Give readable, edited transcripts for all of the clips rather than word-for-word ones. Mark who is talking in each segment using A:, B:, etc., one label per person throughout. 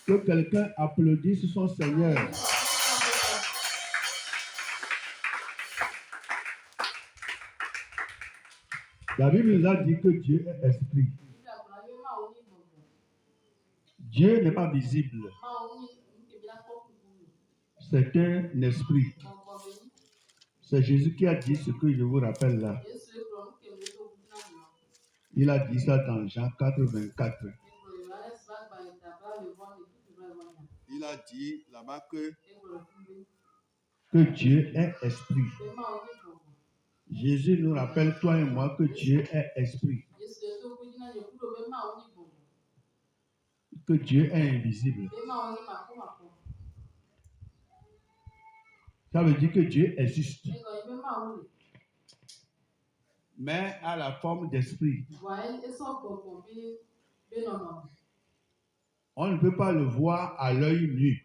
A: Que quelqu'un applaudisse son Seigneur. La Bible nous a dit que Dieu est esprit. Dieu n'est pas visible. C'est un esprit. C'est Jésus qui a dit ce que je vous rappelle là. Il a dit ça dans Jean 4, 24. Il a dit là-bas que Dieu est esprit. Jésus nous rappelle, toi et moi, que Dieu est esprit. Que Dieu est invisible. Ça veut dire que Dieu existe, mais à la forme d'esprit. On ne peut pas le voir à l'œil nu.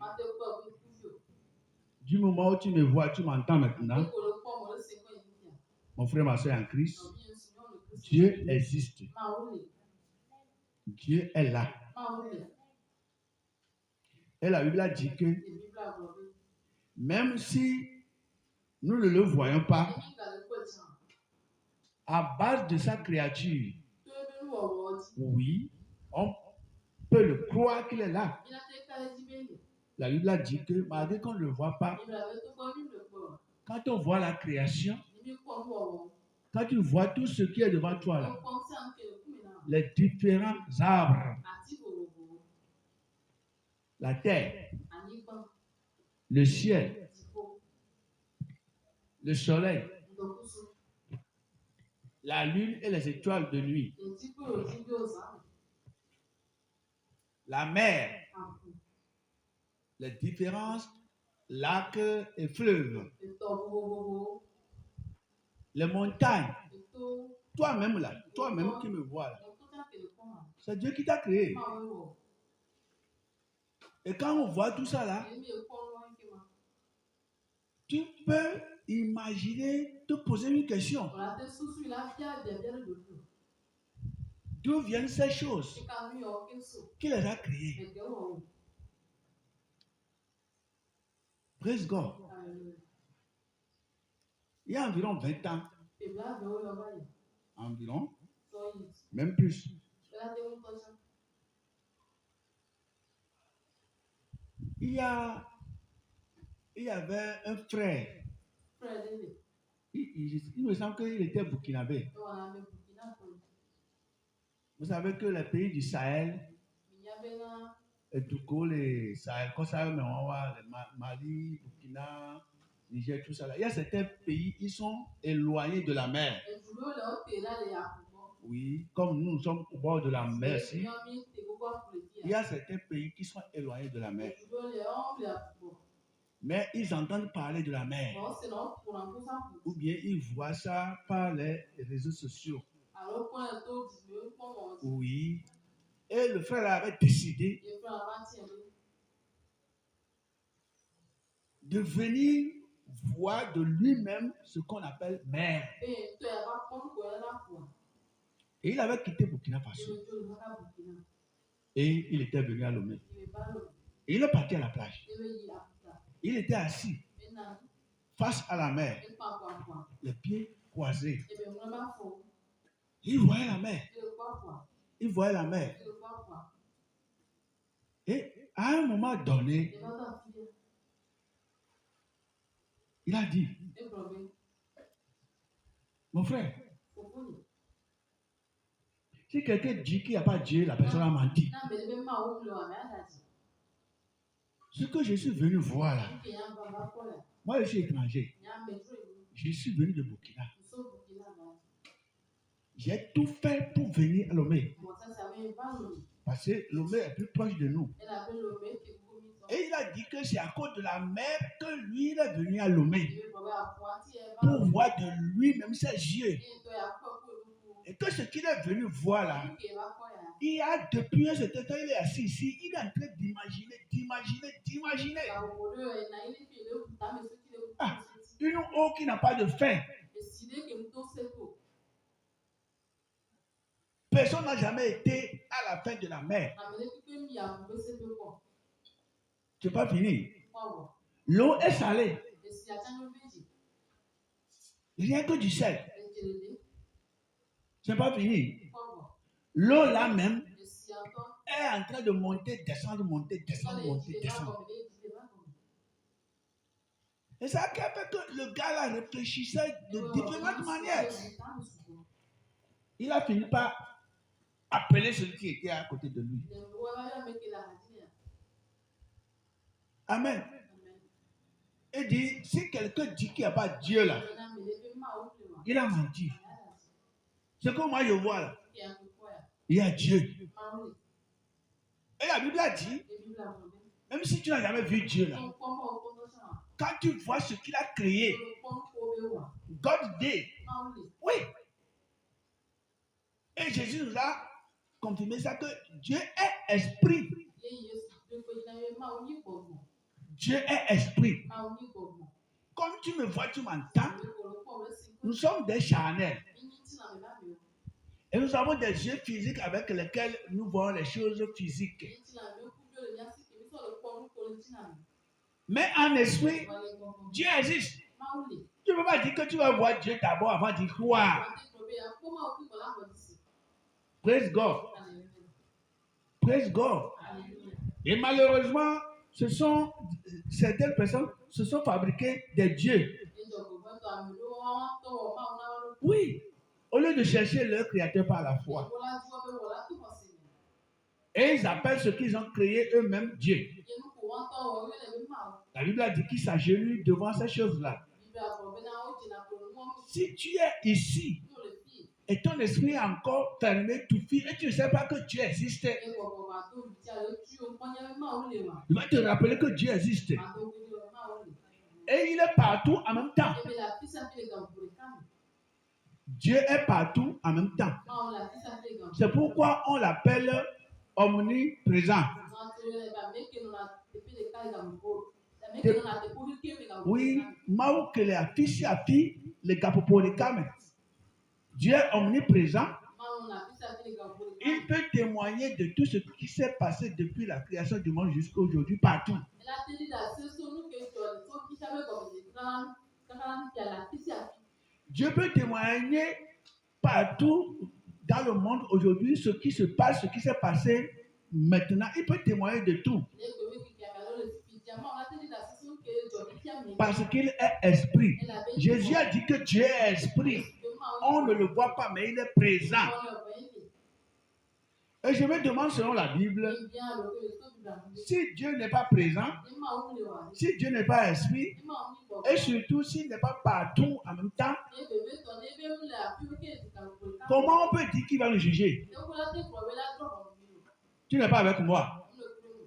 A: Du moment où tu me vois, tu m'entends maintenant. Mon frère, ma soeur en Christ, Dieu existe. Dieu est là. Et la Bible a dit que même si nous ne le voyons pas, à base de sa créature, oui, on peut le croire qu'il est là. La Bible a dit que malgré qu'on ne le voit pas, quand on voit la création, quand tu vois tout ce qui est devant toi là, les différents arbres, la terre, le ciel, le soleil, la lune et les étoiles de nuit, la mer, les différents lacs et fleuves, les montagnes, toi-même là, toi-même qui me vois là, c'est Dieu qui t'a créé. Et quand on voit tout ça là, tu peux imaginer, te poser une question. D'où viennent ces choses? Qui les a créées? Praise God. Il y a environ 20 ans, environ, même plus. Il y avait un frère. Il me semble qu'il était burkinabé. Vous savez que les pays du Sahel, et Togo, les Sahel, comme ça, Mali, Burkina, Niger, tout ça là. Il y a certains pays, ils sont éloignés de la mer. Oui, comme nous sommes au bord de la mer, si. Il y a certains pays qui sont éloignés de la mer. Mais ils entendent parler de la mer. Ou bien ils voient ça par les réseaux sociaux. Oui. Et le frère avait décidé de venir voir de lui-même ce qu'on appelle mer. Et il avait quitté Burkina Faso. Et il était venu à Lomé. Et il est parti à la plage. Il était assis face à la mer, les pieds croisés. Il voyait la mer. Il voyait la mer. Et à un moment donné, il a dit, mon frère, si quelqu'un dit qu'il n'y a pas Dieu, la personne a menti. Ce que je suis venu voir là, moi je suis étranger. Je suis venu de Burkina. J'ai tout fait pour venir à Lomé. Parce que Lomé est plus proche de nous. Et il a dit que c'est à cause de la mer que lui il est venu à Lomé. Pour voir de lui-même ses yeux. Et que ce qu'il est venu voir là, il a depuis un certain temps, il est assis ici, il est en train d'imaginer. Ah, une eau qui n'a pas de fin. Personne n'a jamais été à la fin de la mer. Tu n'as pas fini. L'eau est salée. Rien que du sel. Ce n'est pas fini. L'eau là même est en train de monter, descendre, monter, descendre, monter, descendre. Et ça a fait que le gars là réfléchissait de différentes manières. Il a fini par appeler celui qui était à côté de lui. Amen. Et dit, si quelqu'un dit qu'il n'y a pas Dieu là, il a menti. Ce que moi je vois là, il y a Dieu. Et la Bible a dit, même si tu n'as jamais vu Dieu là, quand tu vois ce qu'il a créé, God did. Oui. Et Jésus nous a confirmé ça que Dieu est esprit. Dieu est esprit. Comme tu me vois, tu m'entends. Nous sommes des charnels. Et nous avons des yeux physiques avec lesquels nous voyons les choses physiques. Mais en esprit, Dieu existe. Tu ne peux pas dire que tu vas voir Dieu d'abord avant d'y croire. Praise God. Praise God. Et malheureusement, certaines personnes se sont fabriquées des dieux. Oui. Au lieu de chercher leur créateur par la foi. Et ils appellent ce qu'ils ont créé eux-mêmes Dieu. La Bible a dit qu'ils s'agenouillent devant ces choses-là. Si tu es ici et ton esprit est encore fermé, tout fit, et tu ne sais pas que Dieu existe, il va te rappeler que Dieu existe. Et il est partout en même temps. Dieu est partout en même temps. C'est pourquoi on l'appelle omniprésent. Oui, Maukele a fils à fille, le Gapopolikame. Dieu est omniprésent. Il peut témoigner de tout ce qui s'est passé depuis la création du monde jusqu'à aujourd'hui, partout. Dieu peut témoigner partout dans le monde aujourd'hui ce qui se passe, ce qui s'est passé maintenant. Il peut témoigner de tout. Parce qu'il est esprit. Jésus a dit que Dieu est esprit. On ne le voit pas, mais il est présent. Et je me demande selon la Bible, si Dieu n'est pas présent, si Dieu n'est pas esprit, et surtout s'il n'est pas partout en même temps, comment on peut dire qu'il va nous juger? Tu n'es pas avec moi.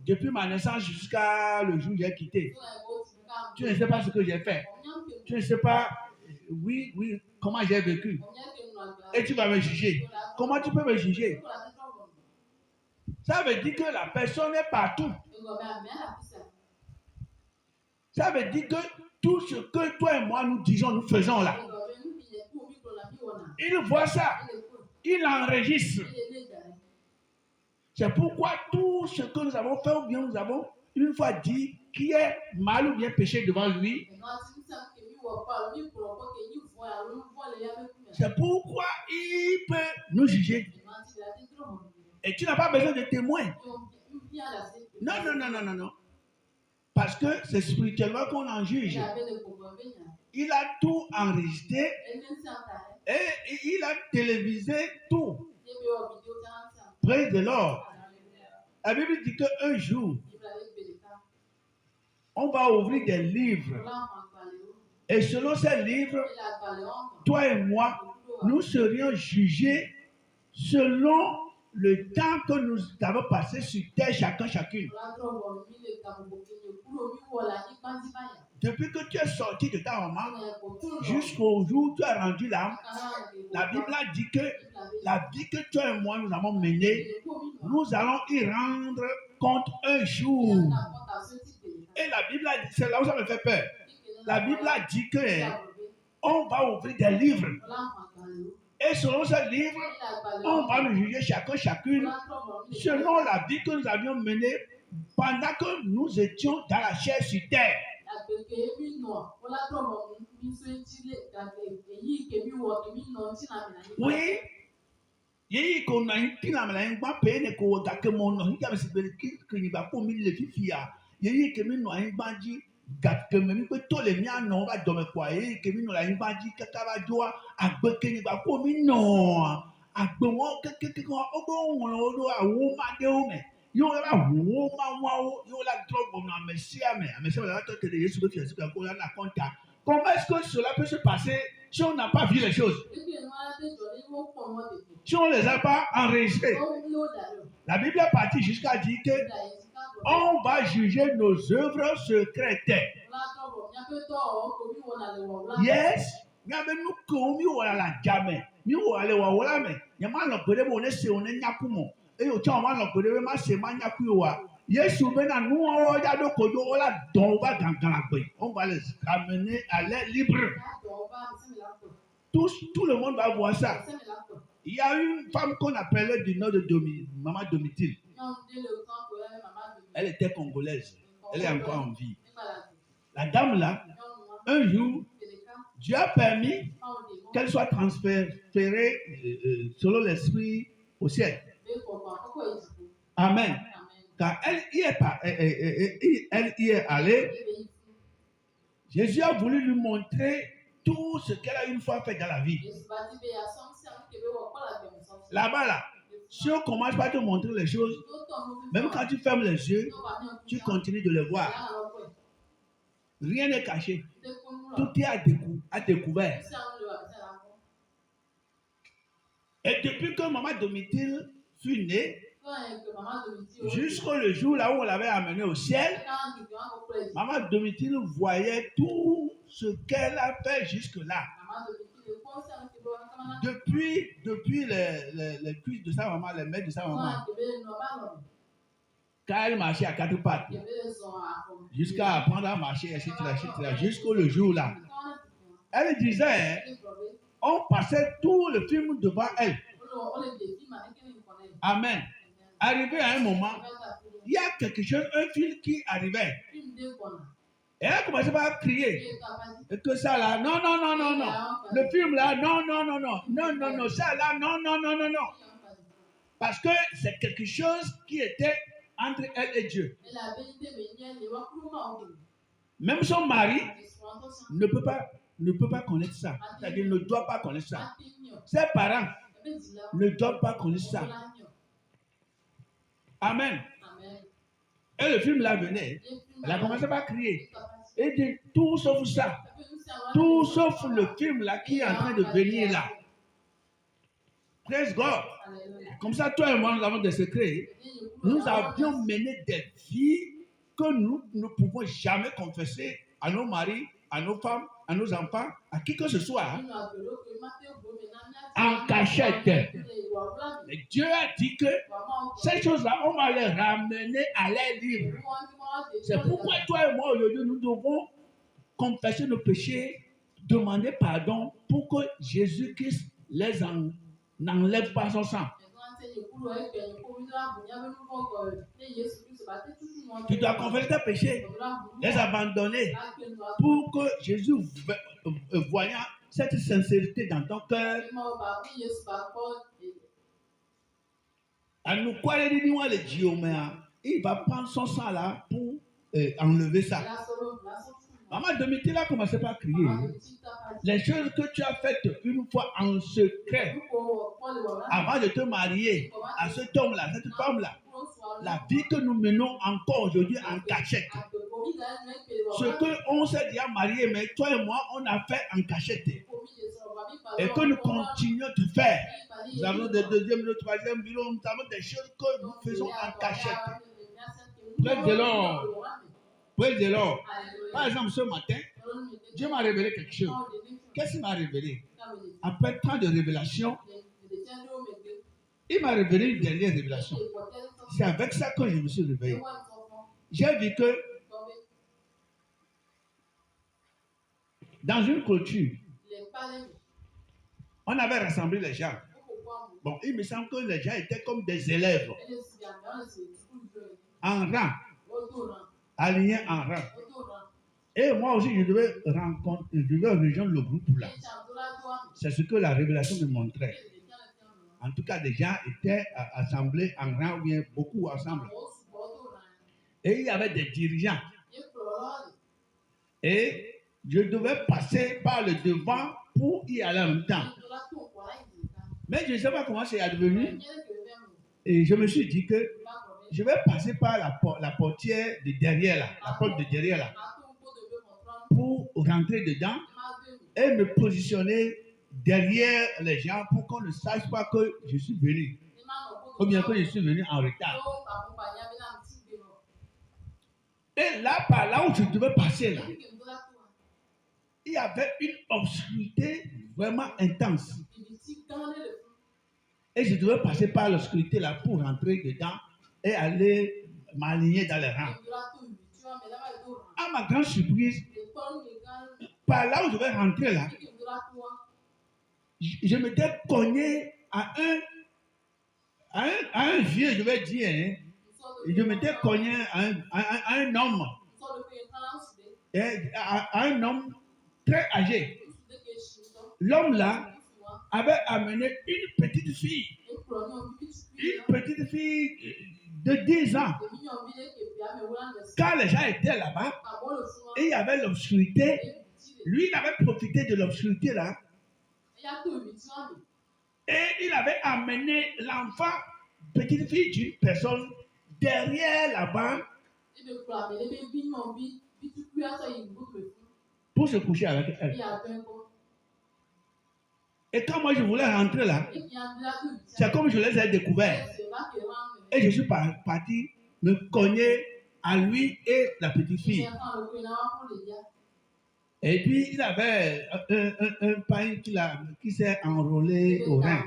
A: Depuis ma naissance jusqu'à le jour où j'ai quitté. Tu ne sais pas ce que j'ai fait. Tu ne sais pas, oui, comment j'ai vécu. Et tu vas me juger. Comment tu peux me juger? Ça veut dire que la personne est partout. Ça veut dire que tout ce que toi et moi nous disons, nous faisons là. Il voit ça. Il enregistre. C'est pourquoi tout ce que nous avons fait ou bien nous avons une fois dit qui est mal ou bien péché devant lui. C'est pourquoi il peut nous juger. Et tu n'as pas besoin de témoins. Non. Parce que c'est spirituellement qu'on en juge. Il a tout enregistré et il a télévisé tout. Praise the Lord. La Bible dit qu'un jour, on va ouvrir des livres. Et selon ces livres, toi et moi, nous serions jugés selon le temps que nous avons passé sur terre, chacune. Depuis que tu es sorti de ta maman jusqu'au jour où tu as rendu là, la Bible a dit que la vie que toi et moi nous avons menée, nous allons y rendre compte un jour. Et la Bible a dit, c'est là où ça me fait peur. La Bible a dit que on va ouvrir des livres. Et selon ce livre, on va nous juger chacune selon la vie que nous avions menée pendant que nous étions dans la chair sur terre. Oui. Yéyi qu'on a une tina mais un pas peine qu'on a que mon nom qui a se que ni ba pour mille fifia yéyi que mi no un bandit gat que me ko to le mia no ba do me kwa yéyi que mi no la un bandit ka ba joa agbe que ni ba pour mi no agbe won que ko o won lo a wo ma de o me yo la wo ma wa o yo la drop na mesia me la to te de Yesu que tu as ko la compta. Comment est-ce que cela peut se passer si on n'a pas vu les choses? Si on ne les a pas enregistrés. La Bible est partie jusqu'à dire que on va juger nos œuvres secrètes. Yes. Nous commis la jamais. Nous allons voir mais. Yama no pere mo ne se on nyaku mo. E yo cha ma no pere ma se ma nyaku yo wa. Yesu be na nu o ja do kojo o la don ba gangan agbe. On va les ramener à l'air libre. Tout le monde va voir ça. Il y a une femme qu'on appelait du nom de Maman Domitille. Elle était congolaise. Elle est encore en vie. La dame là, un jour, Dieu a permis qu'elle soit transférée selon l'esprit au ciel. Amen. Car elle y est allée. Jésus a voulu lui montrer tout ce qu'elle a une fois fait dans la vie. Là-bas, là, si on commence par te montrer les choses, même quand tu fermes les yeux, tu continues de les voir. Rien n'est caché. Tout est à découvert. Et depuis que Maman Domitille fut née, jusqu'au jour là où on l'avait amenée au ciel, Maman Domitille voyait tout ce qu'elle a fait jusque-là. Depuis les cuisses de sa maman, les mains de sa maman, quand elle marchait à quatre pattes, jusqu'à apprendre à marcher, etc., jusqu'au jour là, elle disait, on passait tout le film devant elle. Amen. Arrivé à un moment, il y a quelque chose, un film qui arrivait. Et elle a commencé par crier. Et que ça là, non. Le film là, non. Ça là, non. Parce que c'est quelque chose qui était entre elle et Dieu. Même son mari ne peut pas connaître ça. C'est-à-dire ne doit pas connaître ça. Ses parents ne doivent pas connaître ça. Amen. Et le film là venait. Elle a commencé par crier. Et dit tout sauf ça. Tout sauf le film là qui est en train de venir là. Praise God. Comme ça, toi et moi, nous avons des secrets. Nous avions mené des vies que nous ne pouvons jamais confesser à nos maris, à nos femmes, à nos enfants, à qui que ce soit. En cachette. Et Dieu a dit que ces choses-là, on va les ramener à l'air libre. C'est pourquoi toi et moi, aujourd'hui, nous devons confesser nos péchés, demander pardon pour que Jésus-Christ les n'enlève pas son sang. Tu dois confesser tes péchés, les abandonner pour que Jésus, voyant cette sincérité dans ton cœur, il va prendre son sang là pour enlever ça. Maman Domitille a commencé par crier. Les choses que tu as faites une fois en secret, avant de te marier à cet homme-là, cette femme-là, la vie que nous menons encore aujourd'hui en cachette. Ce qu'on s'est déjà marié, mais toi et moi, on a fait en cachette. Et que nous continuons de faire. Nous avons des deuxième, de troisième bureau, nous avons des choses que nous faisons en cachette. Praise the Lord. Praise the Lord. Par exemple, ce matin, Dieu m'a révélé quelque chose. Qu'est-ce qu'il m'a révélé? Après tant de révélations, il m'a révélé une dernière révélation. C'est avec ça que je me suis réveillé. J'ai vu que dans une culture, on avait rassemblé les gens. Bon, il me semble que les gens étaient comme des élèves. en rang, alignés en rang. Et moi aussi, je devais rejoindre le groupe là. C'est ce que la révélation me montrait. En tout cas, les gens étaient assemblés en rang, ou bien beaucoup ensemble. Et il y avait des dirigeants. Et je devais passer par le devant pour y aller en même temps. Mais je ne sais pas comment c'est advenu. Et je me suis dit que je vais passer par la portière de derrière là, la porte de derrière là, pour rentrer dedans et me positionner derrière les gens pour qu'on ne sache pas que je suis venu. Ou bien que je suis venu en retard. Et là, par là où je devais passer là, il y avait une obscurité vraiment intense. Et je devais passer par l'obscurité là pour rentrer dedans et aller m'aligner dans les rangs. À ma grande surprise, par là où je vais rentrer là, je m'étais cogné à un vieux, je vais dire, hein, je m'étais cogné à un homme, à un homme très âgé. L'homme là avait amené une petite fille de 10 ans. Quand les gens étaient là-bas, et il y avait l'obscurité, lui il avait profité de l'obscurité là, et il avait amené l'enfant, petite fille d'une personne, derrière là-bas, pour se coucher avec elle. Et quand moi je voulais rentrer là, c'est comme je les ai découverts. Et je suis parti me cogner à lui et la petite fille. Et puis il avait un pain qui s'est enrôlé au rein.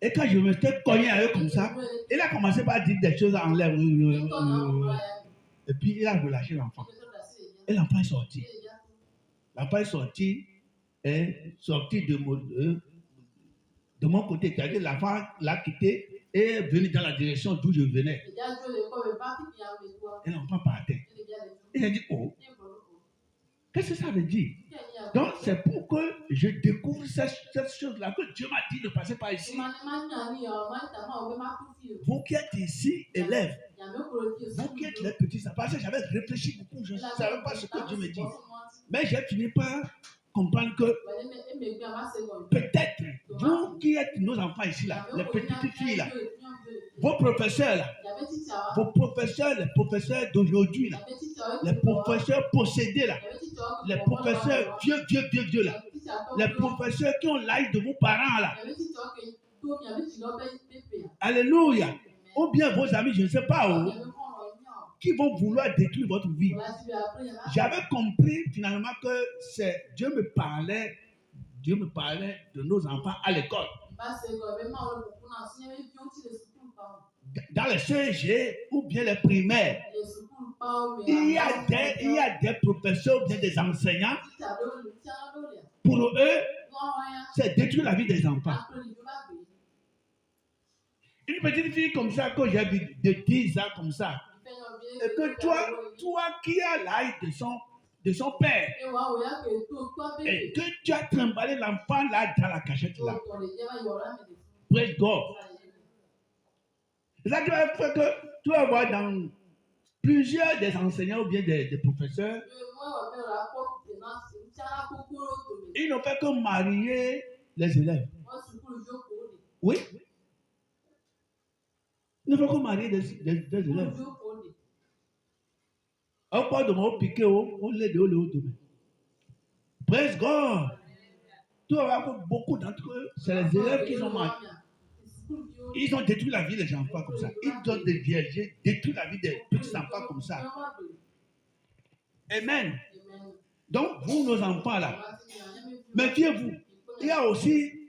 A: Et quand je me suis cogné à eux comme ça, il a commencé par dire des choses en l'air. Et puis il a relâché l'enfant. Et l'enfant est sorti. L'enfant est sorti de mon côté. C'est-à-dire l'enfant l'a quitté et est venu dans la direction d'où je venais. Et l'enfant partait. Et j'ai dit, oh, qu'est-ce que ça veut dire? Donc c'est pour que je découvre cette chose-là que Dieu m'a dit de passer par ici. Vous qui êtes ici, élèves, vous qui êtes les petits, parce que j'avais réfléchi beaucoup, je ne savais pas ce que Dieu me dit. Mais j'ai fini par comprendre que peut-être vous qui êtes nos enfants ici, là, les petites filles, là, vos professeurs, là, les professeurs d'aujourd'hui, là, les professeurs possédés, là, les professeurs vieux, là, les professeurs qui ont l'âge de vos parents, là. Alléluia. Ou bien vos amis, je ne sais pas où, qui vont vouloir détruire votre vie. J'avais compris finalement que Dieu me parlait de nos enfants à l'école. Dans les CG ou bien les primaires, il y a des professeurs ou bien des enseignants. Pour eux, c'est détruire la vie des enfants. Une petite fille comme ça, que j'ai vu de 10 ans comme ça, et que toi qui as l'âge de son père, et que tu as trimballé l'enfant là dans la cachette là. Praise God. C'est ça qui va faire que tu vas voir dans plusieurs des enseignants ou bien des professeurs, ils n'ont fait que marier les élèves. Oui. Ils n'ont fait que marier des élèves. On parle de mon piqué, on l'aide au demain. Praise God. Tu vas voir que beaucoup d'entre eux, c'est les élèves qui ont marié. Ils ont détruit la vie des enfants comme ça. Ils ont détruit la vie des petits enfants comme ça. Amen. Donc, vous, nos enfants là, méfiez-vous. Il y a aussi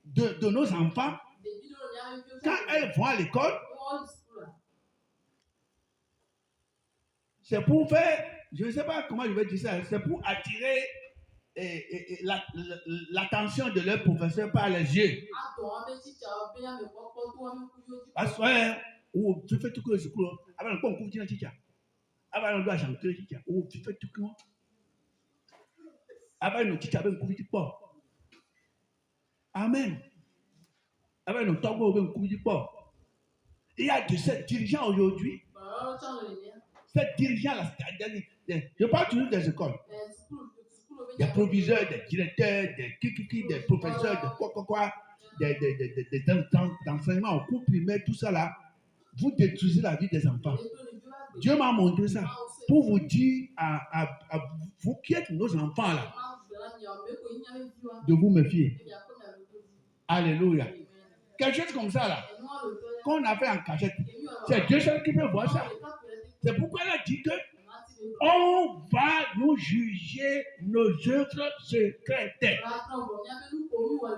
A: de nos enfants, quand elles vont à l'école, c'est pour faire, je ne sais pas comment je vais dire ça, c'est pour attirer l'attention de leur professeur par les yeux. Parce que ou tu fais tout que ce coup, avant le pont, tu chicha. Avant le doigt, chanter chicha. Ou tu fais tout que. Avant le chicha, ben couper du port. Amen. Avant le tombeau, ben couper du port. Il y a de ces dirigeants aujourd'hui. Ces dirigeants-là, je parle toujours des écoles. Des proviseurs, des directeurs, des kikiki, des professeurs, des quoi, des d'enseignement au cours primaire, tout ça là. Vous détruisez la vie des enfants. Dieu m'a montré ça pour vous dire à vous qui êtes nos enfants là, de vous méfier. Alléluia. Quelque chose comme ça là, qu'on a fait en cachette. C'est Dieu seul qui peut voir ça. C'est pourquoi il a dit que on va nous juger nos œuvres secrètes.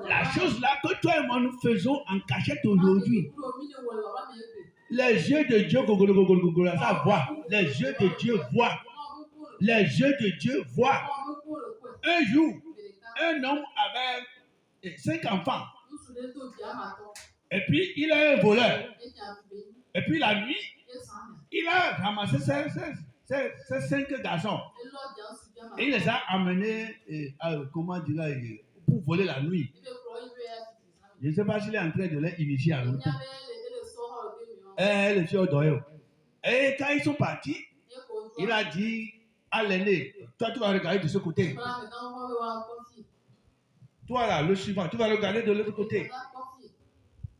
A: La chose là que toi et moi nous faisons en cachette aujourd'hui. Les yeux de Dieu, ça voit. Les yeux de Dieu voient. Les yeux de Dieu voient. Un jour, un homme avait 5 enfants. Et puis, il a un voleur. Et puis, la nuit, il a ramassé ces 5 garçons. Et il les a amenés, comment dirais-je, pour voler la nuit. Je ne sais pas s'il est en train de les initier à l'autre. Les filles d'Oyo. Et quand ils sont partis, il a dit à l'aîné, toi tu vas regarder de ce côté. Toi là, le suivant, tu vas regarder de l'autre côté.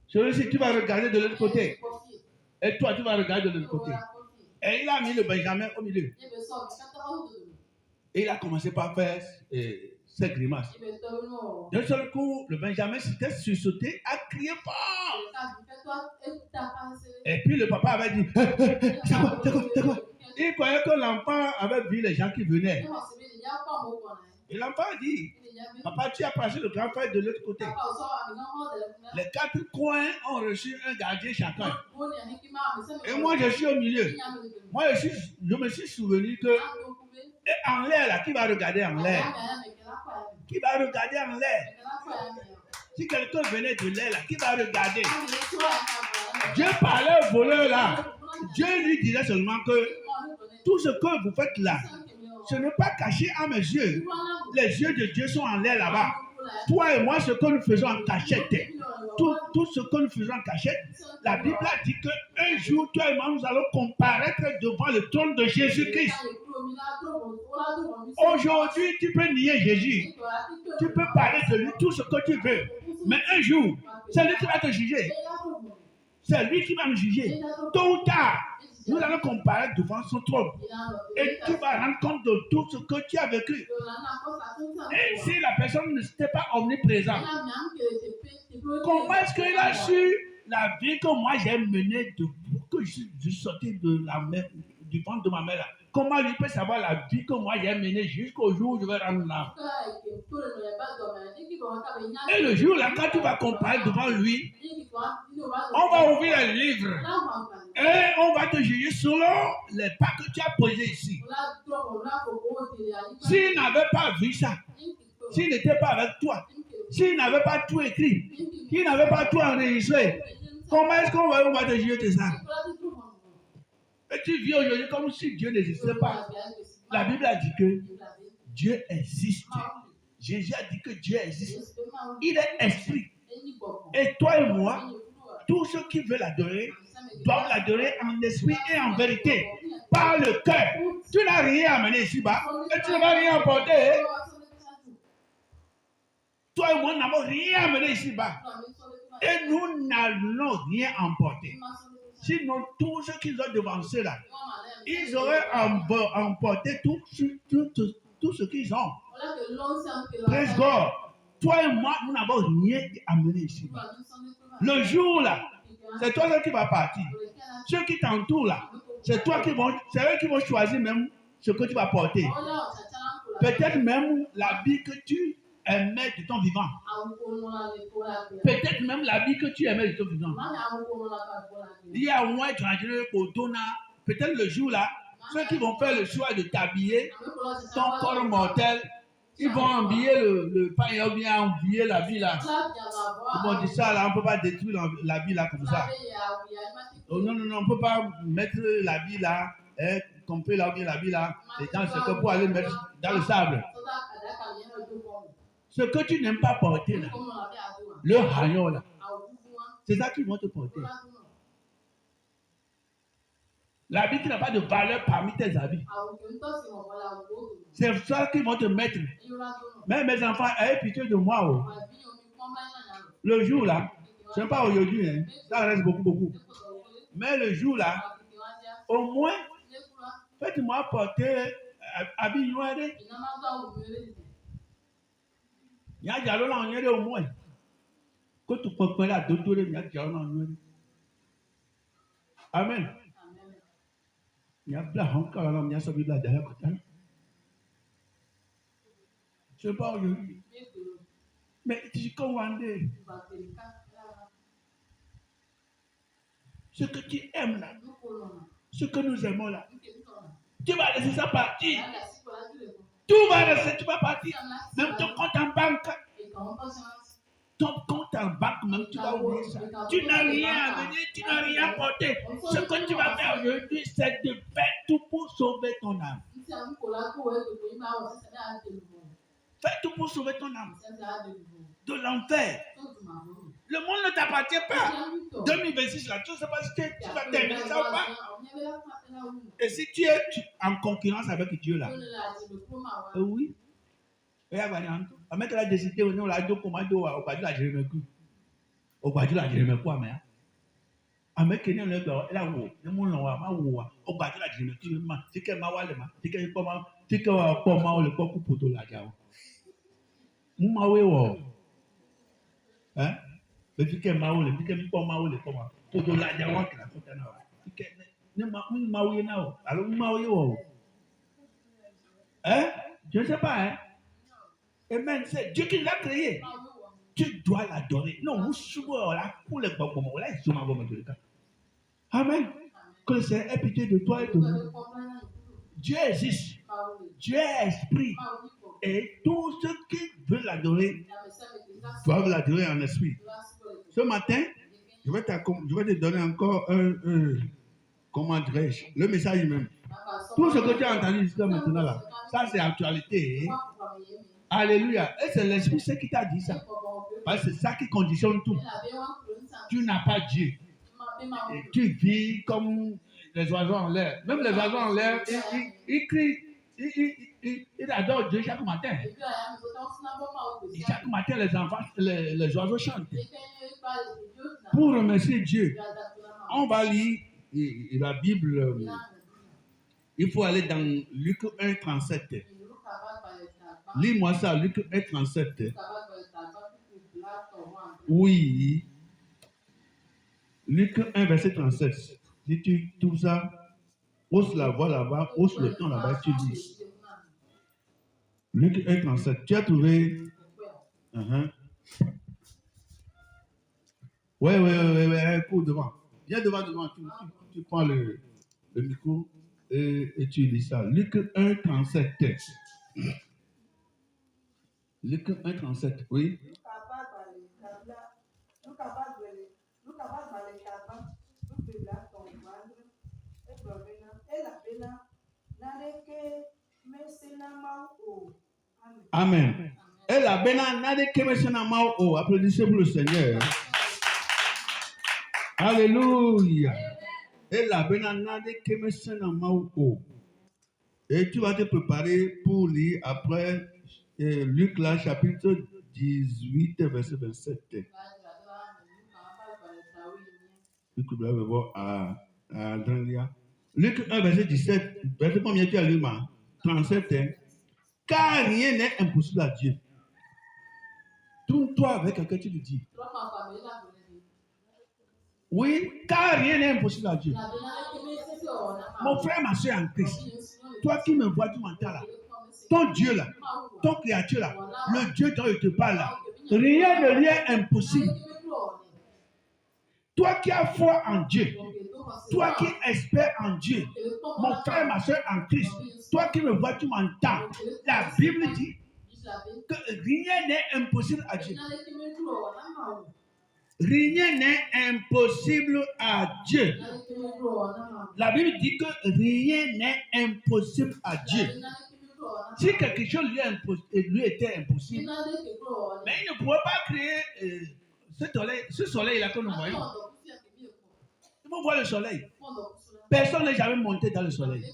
A: Celui-ci, tu vas regarder de l'autre côté. Et toi, tu vas regarder de l'autre côté. Et il a mis le Benjamin au milieu. Et il a commencé par faire ses grimaces. D'un seul coup, le Benjamin s'était sursauté, a crié fort. Et puis le papa avait dit, c'est quoi? Il croyait que l'enfant avait vu les gens qui venaient. Et l'enfant a dit, papa, tu as passé le grand frère de l'autre côté. Les 4 coins ont reçu un gardien chacun. Et moi, je suis au milieu. Moi, je me suis souvenu que en l'air, là, qui va regarder en l'air? Qui va regarder en l'air? Si quelqu'un venait de l'air, là, qui va regarder? Dieu parlait au voleur, là. Dieu lui disait seulement que tout ce que vous faites là, ce n'est pas caché à mes yeux. Les yeux de Dieu sont en l'air là-bas. Toi et moi, ce que nous faisons en cachette, tout ce que nous faisons en cachette, la Bible a dit qu'un jour, toi et moi, nous allons comparaître devant le trône de Jésus-Christ. Aujourd'hui, tu peux nier Jésus. Tu peux parler de lui tout ce que tu veux. Mais un jour, c'est lui qui va te juger. C'est lui qui va nous juger. Tôt ou tard, nous allons comparer devant son trône. Et tu vas rendre compte de tout ce que tu as vécu. Et si la personne n'était pas omniprésente, comment est-ce qu'il a su la vie que moi j'ai menée depuis que je suis sorti de la mer, du ventre de ma mère là? Comment lui peut savoir la vie que moi j'ai menée jusqu'au jour où je vais rendre là? Et le jour là, quand tu vas comparer devant lui, on va ouvrir les livres et on va te juger selon les pas que tu as posés ici. S'il n'avait pas vu ça, s'il n'était pas avec toi, s'il n'avait pas tout écrit, s'il n'avait pas tout enregistré, comment est-ce qu'on va te juger de ça? Et tu vis aujourd'hui comme si Dieu n'existait pas. La Bible a dit que Dieu existe. Jésus a dit que Dieu existe. Il est esprit. Et toi et moi, tous ceux qui veulent l'adorer, doivent l'adorer en esprit et en vérité, par le cœur. Tu n'as rien amené ici-bas et tu ne vas rien apporter. Toi et moi n'avons rien amené ici-bas. Et nous n'allons rien emporter. Sinon, tous ceux qui ont devancé là, ils auraient emporté tout ce qu'ils ont. Praise God. Toi et moi, nous n'avons rien amené ici-bas. Le jour là, c'est toi qui vas partir. Ceux qui t'entourent là, c'est eux qui vont choisir même ce que tu vas porter. Peut-être même l'habit que tu aimais de ton vivant. Peut-être même l'habit que tu aimais de ton vivant. Il y a au moins pour donner. Peut-être le jour là, ceux qui vont faire le choix de t'habiller ton corps mortel Ils vont habiller le pain, ou bien habiller la vie là. Ils vont dire ça là, on ne peut pas détruire la vie là comme ça. Oh, non, on ne peut pas mettre la vie là, camper là, ou bien la vie là, et dans ce que pour aller mettre dans le sable. Ce que tu n'aimes pas porter là, le haillon là, c'est ça qu'ils vont te porter. L'habit qui n'a pas de valeur parmi tes habits. C'est ça qu'ils vont te mettre. Mais mes enfants, ayez pitié de moi. Oh. Le jour là, ce n'est pas aujourd'hui, hein, ça reste beaucoup. Mais le jour là, au moins, faites-moi porter habit noir. Il y a déjà l'on au moins. Que tu peux là, d'autres, il y a déjà l'on. Amen. Il y a plein encore là, il y a celui là derrière côté. Je sais pas aujourd'hui. Mais tu commandes. Ce que tu aimes là, ce que nous aimons là, tu vas laisser ça partir. Tout va rester, tu vas partir. Même ton compte en banque. Ton compte en banque, même tu vas oublier ça. Tu n'as rien à venir, tu n'as rien porté. Ce que tu vas faire aujourd'hui, c'est de faire tout pour sauver ton âme. Fais tout pour sauver ton âme. De l'enfer. Le monde ne t'appartient pas. 2026, là, tu ne sais pas si tu vas terminer ça ou pas. Et si tu es en concurrence avec Dieu là, oui. Avec la décidé, on a dit comment on va dire la Jérémie. On va dire la Jérémie quoi, mais. Avec quelqu'un là, là où, le monde là, on va dire la Jérémie. C'est que ma wallet, c'est que comment, c'est que comment le coco pour tout la gamme. Moumawe wo. Hein? Mais tu qu'es maoule, tu qu'es pas maoule comment? Pour tout la gamme qui la fonte là. Tu qu'es ne maoule na. Alors moumawe wo. Hein? Je ne sais pas, hein? Amen. C'est Dieu qui l'a créé. Tu dois l'adorer. Non, vous souvent là pour les bonbons là, ils sont en bon cas. Amen. Que le Seigneur ait pitié de toi et de nous. Dieu existe. Dieu est esprit. Et tous ceux qui veulent l'adorer doivent l'adorer en esprit. Ce matin, je vais te donner encore comment dirais-je, le message même. Tout ce que tu as entendu jusqu'à maintenant là, ça c'est actualité. Hein? Alléluia. Et c'est l'esprit qui t'a dit ça. Parce que c'est ça qui conditionne tout. Tu n'as pas Dieu. Et tu vis comme les oiseaux en l'air. Même les oiseaux en l'air, ils crient. Il adore Dieu chaque matin. Et chaque matin, les enfants, les oiseaux chantent. Pour remercier Dieu, on va lire la Bible. Il faut aller dans Luc 1, 37. Lis-moi ça, Luc 1, 37. Oui. Luc 1, verset 37. Si tu trouves ça, hausse la voix là-bas, hausse le ton là-bas, tu lis. Luc 1, 37. Tu as trouvé? Ouais, un coup devant. Viens devant. Tu prends le micro et tu lis ça. Luc 1, 37. Luc 1, 37, oui. Amen. Et la bena nade kemesena mao. Applaudissez pour le Seigneur. Alléluia. Et la bena nade kemesena mao. Et tu vas te préparer pour lire après Luc là, chapitre 18, verset 27. Luc, vous allez voir à Andrélia. Luc 1, verset 17. Verset combien tu as lu, 37. Hein? Car rien n'est impossible à Dieu. Tourne-toi avec quelqu'un, tu lui dis. Oui, car rien n'est impossible à Dieu. Mon frère, ma soeur en Christ, toi qui me vois, tu m'entends là. Ton Dieu là, ton créature là, le Dieu dont il te parle là, rien ne lui est impossible. Toi qui as foi en Dieu, toi qui espères en Dieu, mon frère, ma soeur en Christ, toi qui me vois, tu m'entends. La Bible dit que rien n'est impossible à Dieu. Rien n'est impossible à Dieu. La Bible dit que rien n'est impossible à Dieu. Si quelque chose lui était impossible, mais il ne pouvait pas créer ce soleil-là que nous voyons. Vous voyez le soleil. Personne n'est jamais monté dans le soleil.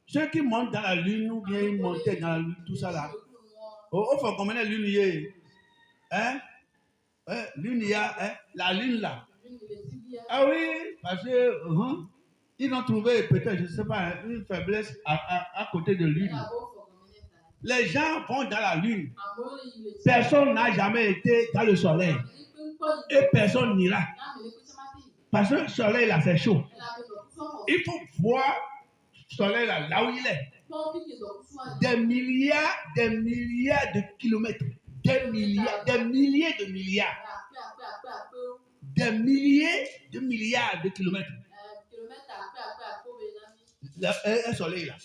A: Ceux qui montent dans la lune ou bien ils montaient dans la lune, tout ça là. Au faut combien de lune il y a? Lune il y a, la lune là. Ah oui, parce que ils ont trouvé peut-être, je ne sais pas, une faiblesse à côté de lune. Les gens vont dans la lune. Personne n'a jamais été dans le soleil. Et personne n'ira. Parce que le soleil là, c'est chaud. Il faut voir le soleil là où il est. Des milliards de kilomètres. Des milliers de milliards. Des milliers de milliards de kilomètres. Un soleil là.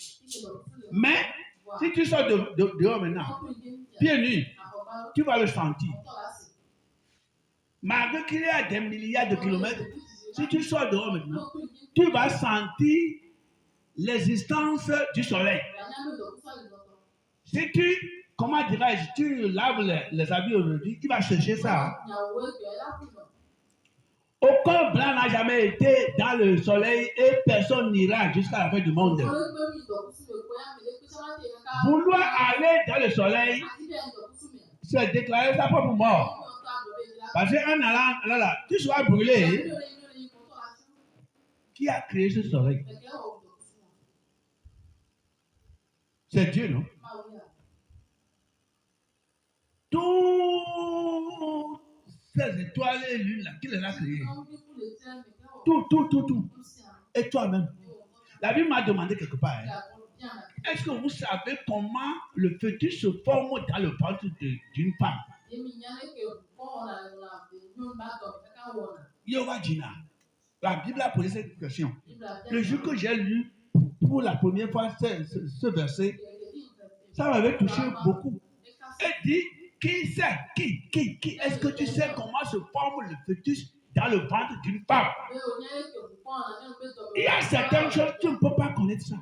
A: Mais, si tu sors dehors maintenant, pieds nus, tu vas le sentir. Malgré qu'il y a des milliards de kilomètres, si tu sors dehors maintenant, tu vas sentir l'existence du soleil. Si tu, comment dirais-je, tu laves les habits aujourd'hui, tu vas chercher ça. Aucun blanc n'a jamais été dans le soleil et personne n'ira jusqu'à la fin du monde. Vouloir aller dans le soleil, c'est déclarer sa propre mort. Parce qu'en allant là, tu seras brûlé. Qui a créé ce soleil? C'est Dieu, non? Toutes ces étoiles et lunes là, qui les a créées? Tout. Et toi-même. La Bible m'a demandé quelque part. Est-ce que vous savez comment le fœtus se forme dans le ventre d'une femme? Yovadina. La Bible a posé cette question. Le jour que j'ai lu pour la première fois ce verset, ça m'avait touché beaucoup. Elle dit, qui sait? Qui? Est-ce que tu sais comment se forme le fœtus dans le ventre d'une femme? Il y a certaines choses, tu ne peux pas connaître ça.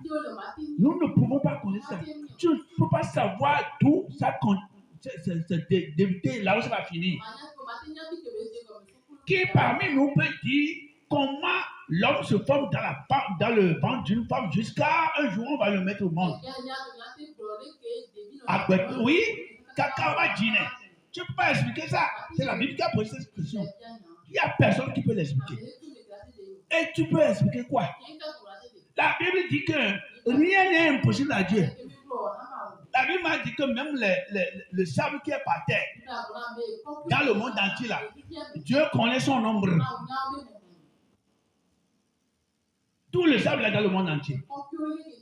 A: Nous ne pouvons pas connaître ça. Tu ne peux pas savoir d'où ça c'est débuté, là où ça va finir. Qui parmi nous peut dire comment l'homme se forme dans le ventre d'une femme jusqu'à un jour on va le mettre au monde? Oui, Kakawadjine. Tu ne peux pas expliquer ça. C'est la Bible qui a posé cette question. Il n'y a personne qui peut l'expliquer. Et tu peux expliquer quoi? La Bible dit que rien n'est impossible à Dieu. La Bible m'a dit que même le sable qui est par terre, dans le monde entier là, Dieu connaît son nombre. Tout le sable là dans le monde entier.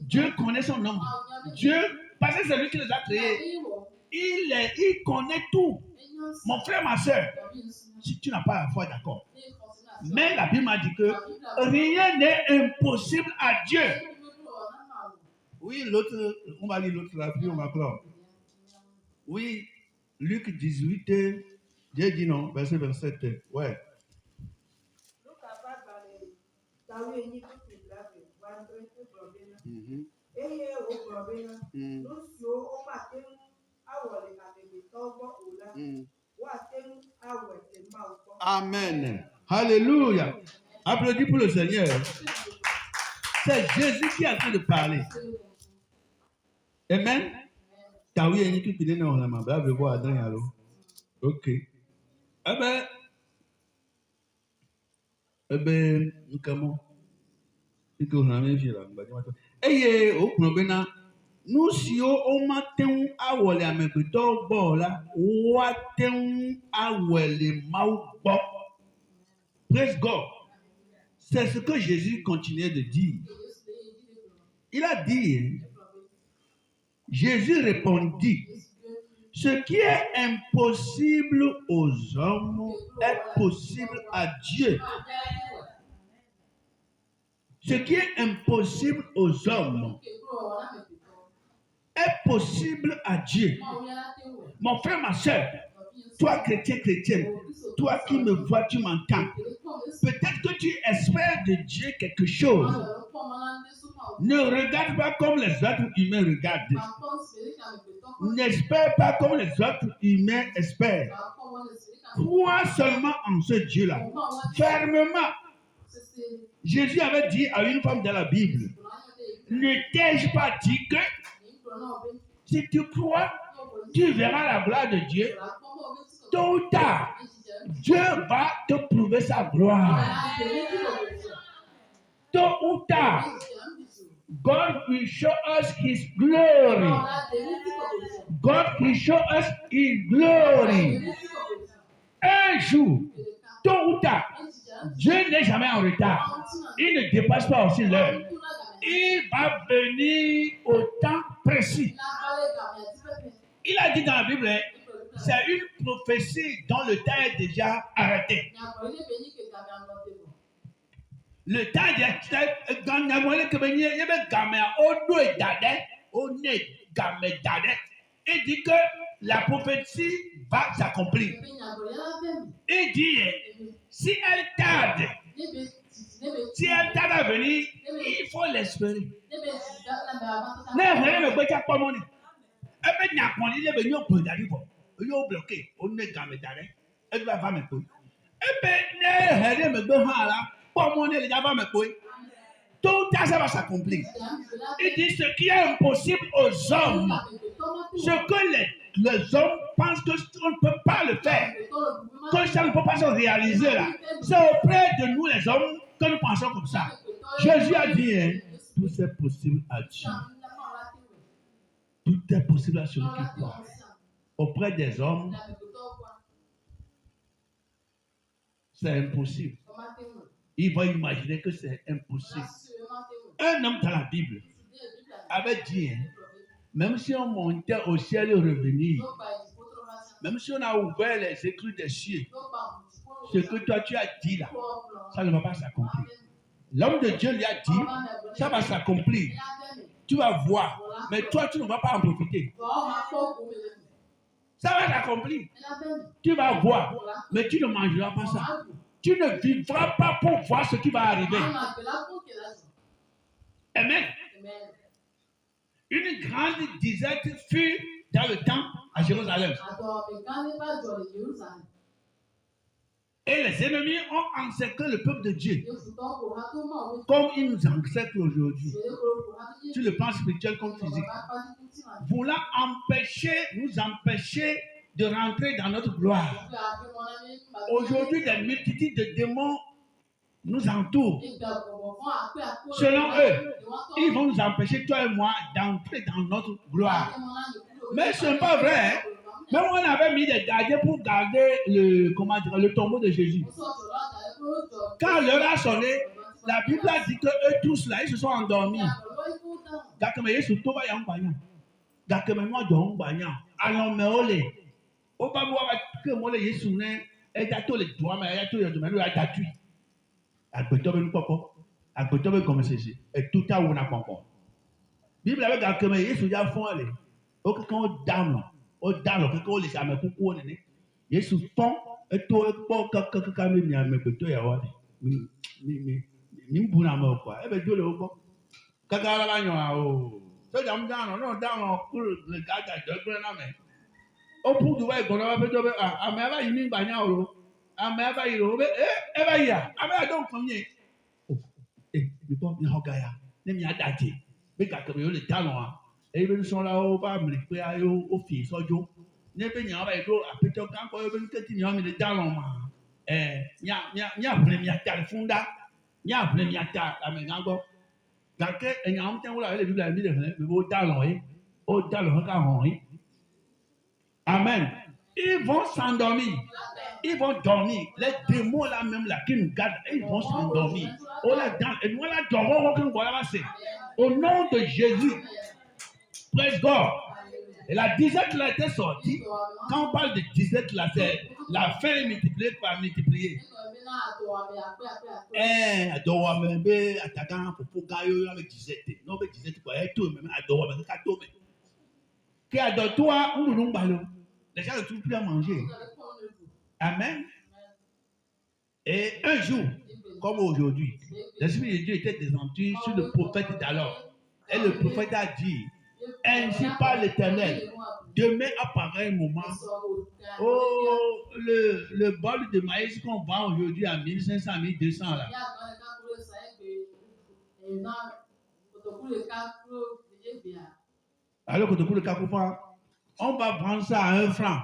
A: Dieu connaît son nombre. Dieu, parce que c'est lui qui les a créés. Il connaît tout. Mon frère, ma soeur, si tu n'as pas la foi, d'accord. Mais la Bible m'a dit que rien n'est impossible à Dieu. Oui, l'autre, on va lire l'autre, puis on va clore. Oui, Luc 18, Dieu dit non, verset 27. Ouais. Amen. Alléluia. Applaudis pour le Seigneur. C'est Jésus qui est en train de parler. Amen. Ok. Comment? Nous si au matin à wọlé amegbetɔ gbɔ la, woateŋu awɔlé Mawu gbɔ. Praise God. C'est ce que Jésus continuait de dire. Il a dit, Jésus répondit, ce qui est impossible aux hommes est possible à Dieu. Ce qui est impossible aux hommes est possible à Dieu. Mon frère, ma soeur, toi chrétien, chrétienne, toi qui me vois, tu m'entends. Peut-être que tu espères de Dieu quelque chose. Ne regarde pas comme les autres humains regardent. N'espère pas comme les autres humains espèrent. Crois seulement en ce Dieu-là. Fermement. Jésus avait dit à une femme dans la Bible, ne t'ai-je pas dit que si tu crois, tu verras la gloire de Dieu. Tôt ou tard, Dieu va te prouver sa gloire. Tôt ou tard, God will show us His glory. God will show us His glory. Un jour, tôt ou tard, Dieu n'est jamais en retard. Il ne dépasse pas aussi l'heure. Il va venir au temps précis. Il a dit dans la Bible, c'est une prophétie dont le temps est déjà arrêté. Le temps est déjà il dit que la prophétie va s'accomplir. Il dit, si elle tarde à venir, il faut l'espérer. Tout ça va s'accomplir. Il dit ce qui est impossible aux hommes, ce que les hommes pensent qu'on ne peut pas le faire, que ça ne peut pas se réaliser là. C'est auprès de nous les hommes que nous pensons comme ça. Jésus a dit, tout est possible à Dieu. Tout est possible à celui qui croit. Auprès des hommes, c'est impossible. Ils vont imaginer que c'est impossible. Un homme dans la Bible avait dit, même si on montait au ciel et revenir, même si on a ouvert les éclus des cieux, ce que toi tu as dit là, ça ne va pas s'accomplir. L'homme de Dieu lui a dit, ça va s'accomplir. Tu vas voir, mais toi tu ne vas pas en profiter. Ça va s'accomplir. Tu vas voir, mais tu ne mangeras pas ça. Tu ne vivras pas pour voir ce qui va arriver. Amen. Une grande disette fut dans le temps à Jérusalem. Et les ennemis ont encerclé le peuple de Dieu. Comme ils nous encerclent aujourd'hui. Sur le plan spirituel comme physique. Voulant nous empêcher de rentrer dans notre gloire. Aujourd'hui, des multitudes de démons nous entourent. Selon eux, ils vont nous empêcher, toi et moi, d'entrer dans notre gloire. Mais ce n'est pas vrai. Même on avait mis des gardiens pour garder le tombeau de Jésus. Quand l'heure a sonné, la Bible a dit que eux tous là, ils se sont endormis. Alors, mais olé. Au bas que moi les Yesu ne, et d'ato les doigts, mais et tout le domaine là d'atui. Agbeto ben poko, agbeto ben comme ceci. Et tout à où n'a pas encore. Bible avec que mais Yesu ya fond aller. Au que quand dame, au dame que quand les jamais pour quoi ne. Yesu fond et tout et pas que quand même y a me beto ya wa. Ni mbuna ma quoi. E be do le ko. Kaka la nyo o. So jam down no down ko le gaga de gbe na me. O pu du wa igoro wa beto be ameba yi ni gbanya o. Ameba yi o be eba ya. Ameba don kan yin. Because ni hogaya. Ni mi adaje. Be ka ke le talon a. E be so la o ba mi pe ayo o fi sojo. Ni be nya ba do apeto kan ko be ke ti ni o mi le talon ma. Nya bre mi ata funda. Nya bre mi ata amengango. Gake enyam ten wala le Bible mi le me bo talon e. O talon ka hon e. Amen. Ils vont s'endormir. Ils vont dormir. Les démons là même là qui nous gardent, ils vont s'endormir. Et nous là dormons au nom de Jésus. Praise God. Et la disette là était sortie. Quand on parle de disette là, c'est la fin multipliée par multiplier. Adorame be attaquant pour gayo avec disette. Non be disette quoi, tout même adorame ka to me. Qui adore toi, on nous ballon. Les gens ne trouvent plus à manger. Amen. Et un jour, comme aujourd'hui, l'Esprit de Dieu était descendu sur le prophète d'alors. Et le prophète a dit, ainsi parle l'Éternel, demain à pareil moment, oh, le bol de maïs qu'on vend aujourd'hui à 1500, 1200 là. Alors que le Kakoupa, on va vendre ça à 1 franc.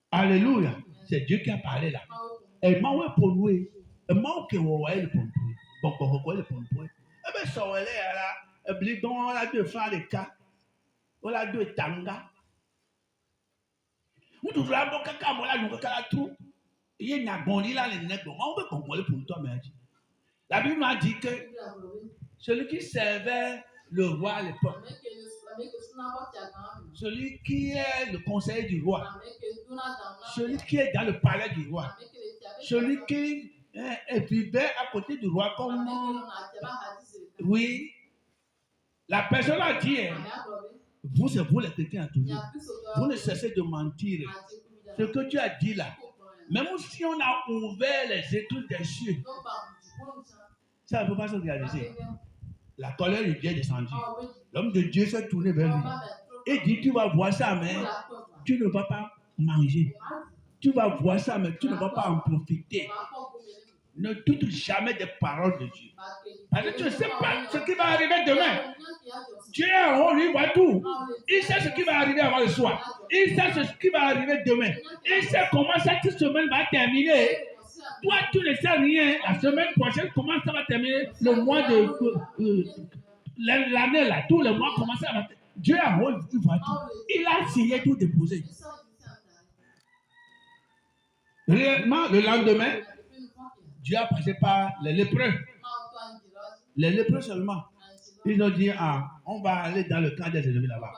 A: Alléluia. C'est Dieu qui a parlé là. Et moi, pour nous, et moi, qui vous voyez le pour nous. Bon, le pour nous. Et bien, ça, on est là. Et puis, on a 2 francs de cas. On a 2 tanga. Nous, tout là, bon, caca, moi, là, nous, caca, tout. Il y a un bon lit là, les nègres. On peut comprendre pour toi, mais la Bible m'a dit que celui qui servait le roi à l'époque, celui qui est le conseiller du roi, celui qui est dans le palais du roi, celui qui vivait à côté du roi comme... Oui. La personne a dit, vous, c'est vous les chrétiens toujours. Vous ne cessez de mentir. Ce que tu as dit là, même si on a ouvert les écluses des cieux, ça ne peut pas se réaliser. La colère de Dieu est descendue. L'homme de Dieu s'est tourné vers lui et dit, tu vas voir ça, mais tu ne vas pas manger. Tu vas voir ça, mais tu ne vas pas en profiter. Ne doute jamais des paroles de Dieu. Parce que tu ne sais pas ce qui va arriver demain. Dieu en haut, lui voit tout. Il sait ce qui va arriver avant le soir. Il sait ce qui va arriver demain. Il sait comment cette semaine va terminer. Toi, tu ne sais rien. La semaine prochaine, comment ça va terminer? Le mois de l'année là, tous les mois, comment ça va terminer? Dieu en haut, il voit tout. Il a signé tout déposé. Réellement, le lendemain, Dieu a passé par les lépreux. Les lépreux seulement. Ils ont dit, on va aller dans le camp des ennemis là-bas.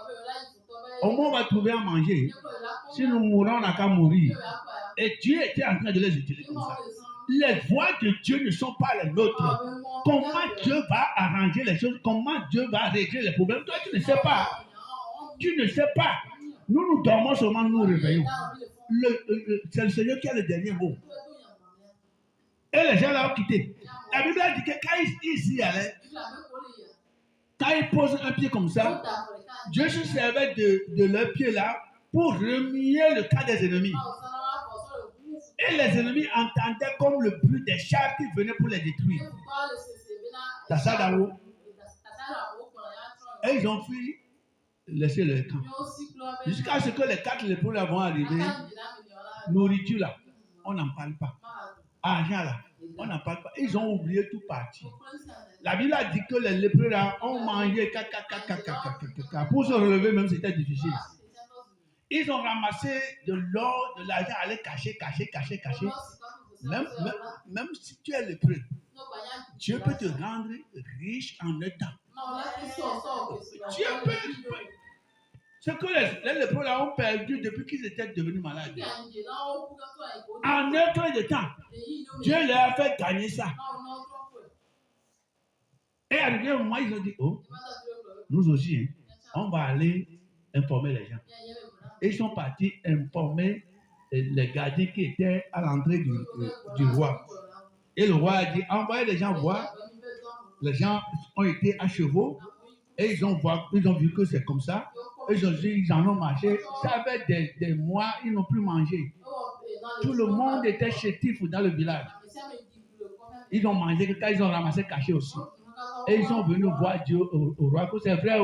A: Au moins, on va trouver à manger. Si nous mourons, on n'a qu'à mourir. Et Dieu était en train de les utiliser comme ça. Les voies de Dieu ne sont pas les nôtres. Comment Dieu va arranger les choses? Comment Dieu va régler les problèmes? Toi, tu ne sais pas. Tu ne sais pas. Nous dormons seulement, nous réveillons. C'est le Seigneur qui a le dernier mot. Et les gens l'ont quitté. La Bible a dit que quand ils y allaient, quand ils posent un pied comme ça, Dieu se servait de leur pied là pour remuer le camp des ennemis. Et les ennemis entendaient comme le bruit des chars qui venaient pour les détruire. Et ils ont fui laisser leur camp. Jusqu'à ce que les 4 lépreux là vont arriver. Nourriture là, on n'en parle pas. Argent là, on n'en parle pas. Ils ont oublié tout parti. La Bible a dit que les lépreux là ont mangé pour se relever, même c'était difficile. Ils ont ramassé de l'or, de l'argent, aller cacher. Même si tu es lépreux, Dieu peut te rendre riche en un temps. Dieu peut. Ce que les lépreux là ont perdu depuis qu'ils étaient devenus malades. En un temps de temps, Dieu leur a fait gagner ça. Et arrivé au moment, ils ont dit, oh, nous aussi, on va aller informer les gens. Et ils sont partis informer les gardiens qui étaient à l'entrée du roi. Et le roi a dit, envoyez les gens voir. Les gens ont été à chevaux et ils ont vu que c'est comme ça. Et ils en ont marché. Ça fait des mois, ils n'ont plus mangé. Tout le monde était chétif dans le village. Ils ont mangé, quand ils ont ramassé caché aussi. Et ils sont venus voir Dieu au roi, que c'est vrai.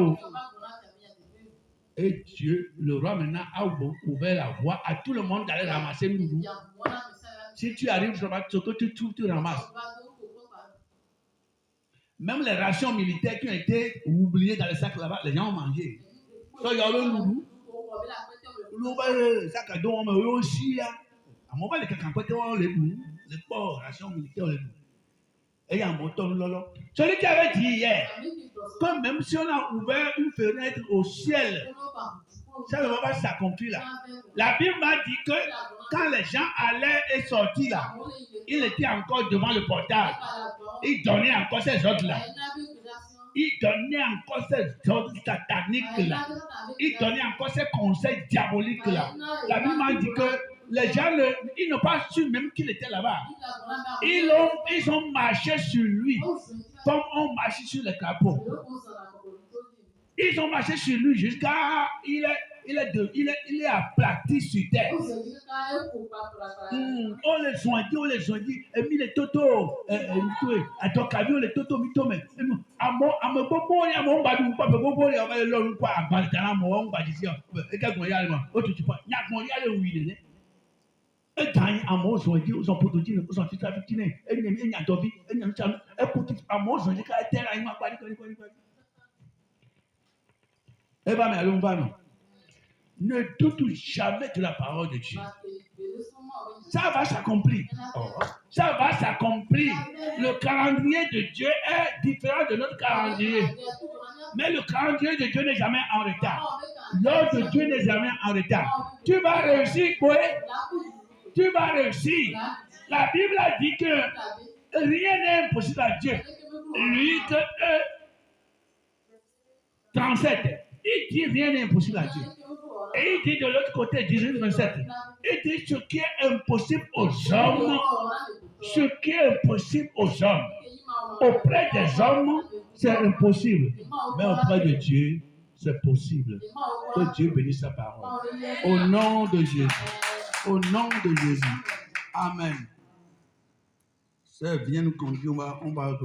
A: Et Dieu, le roi maintenant, a ouvert la voie à tout le monde d'aller ramasser le loup. Si tu arrives sur ce que tu trouves, tu ramasses. Même les rations militaires qui ont été oubliées dans le sac là-bas, les gens ont mangé. Donc, il y a le loup. Le sac à dos, on me aussi. À mon moment, les cacahuètes, on les loups. Les pauvres rations militaires, on les loups. Et il y a un bouton lolo. Celui qui avait dit hier, que même si on a ouvert une fenêtre au ciel, ça ne va pas s'accomplir là. La Bible m'a dit que quand les gens allaient et sortaient là, il était encore devant le portail. Il donnait encore ces ordres là. il donnait encore ces ordres sataniques-là. Il donnait encore ces conseils diaboliques-là. La Bible m'a dit que les gens, ils n'ont pas su même qu'il était là-bas. Ils ont marché sur lui comme on marche sur les crapauds. Ils ont marché sur lui jusqu'à il est aplati sur terre. On les soigne, et mis les toto, à ton camion, les toto, mitome. Ne doute jamais de la parole de Dieu. Ça va s'accomplir. Ça va s'accomplir. Le calendrier de Dieu est différent de notre calendrier. Mais le calendrier de Dieu n'est jamais en retard. L'ordre de Dieu n'est jamais en retard. Tu vas réussir, quoi? Tu vas réussir. La Bible a dit que rien n'est impossible à Dieu. Luc 37. Il dit rien n'est impossible à Dieu. Et il dit de l'autre côté, 18-27, il dit ce qui est impossible aux hommes, ce qui est impossible aux hommes, auprès des hommes, c'est impossible. Mais auprès de Dieu, c'est possible. Que Dieu bénisse sa parole. Au nom de Jésus. Au nom de Jésus. Amen. Ça vient nous conduire, on va